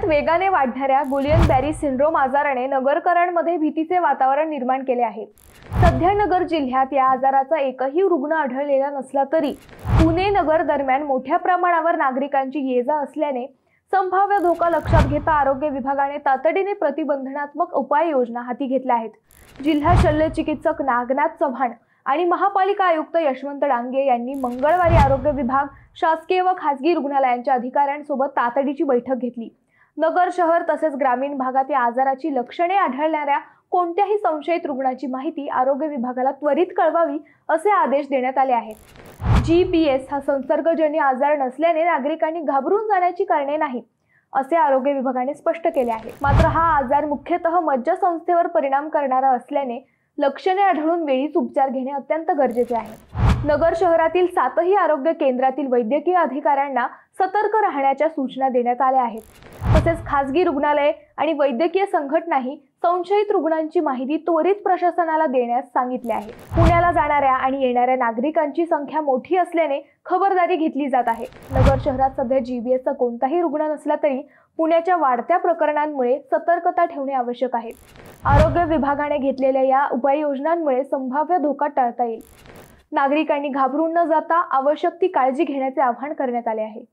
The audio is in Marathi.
पुण्यात वेगाने वाढणाऱ्या गुलियन बॅरी सिंड्रोम आजाराने नगरकरांमध्ये भीतीचे वातावरण निर्माण केले आहे। सध्या नगर जिल्ह्यात या आजाराचा एकही रुग्ण आढळलेला नसला तरी पुणे नगर दरम्यान मोठ्या प्रमाणावर नागरिकांची ये-जा असल्याने संभाव्य धोका लक्षात घेता आरोग्य विभागाने तातडीने प्रतिबंधात्मक उपाययोजना हाती घेतल्या आहेत। जिल्हा शल्य चिकित्सक नागनाथ चव्हाण आणि महापालिका आयुक्त यशवंत डांगे यांनी मंगळवारी आरोग्य विभाग, शासकीय व खासगी रुग्णालयांच्या अधिकाऱ्यांसोबत तातडीची बैठक घेतली। नगर शहर तसेच ग्रामीण भागात या आजाराची लक्षणे आढळणाऱ्या कोणत्याही संशयित रुग्णाची माहिती आरोग्य विभागाला त्वरित कळवावी असे आदेश देण्यात आले आहेत। GBS हा संसर्गजन्य आजार नसल्याने नागरिकांनी घाबरून जाण्याची कारणे नाहीत असे आरोग्य विभागाने स्पष्ट केले आहे। मात्र हा आजार मुख्यतः मज्जासंस्थेवर परिणाम करणारा असल्याने लक्षणे आढळून वेळीच उपचार घेणे अत्यंत गरजेचे आहे। नगर शहरातील 7ही आरोग्य केंद्रातील वैद्यकीय अधिकाऱ्यांना सतर्क राहण्याच्या सूचना देण्यात आल्या आहेत। तसेच खासगी रुग्णालये आणि वैद्यकीय संघटनाही संशयित रुग्णांची माहिती त्वरित प्रशासनाला देण्यास सांगितले आहे। पुण्याला जाणाऱ्या आणि येणाऱ्या नागरिकांची संख्या मोठी असल्याने खबरदारी घेतली जात आहे। नगर शहरात सध्या GBSचा कोणताही रुग्ण नसला तरी पुण्याच्या वाढत्या प्रकरणांमुळे सतर्कता ठेवणे आवश्यक आहे। आरोग्य विभागाने घेतलेल्या या उपाययोजनांमुळे संभाव्य धोका टाळता येईल। नागरिकांनी घाबरून न जाता आवश्यक ती काळजी घेण्याचे आवाहन करण्यात आले आहे।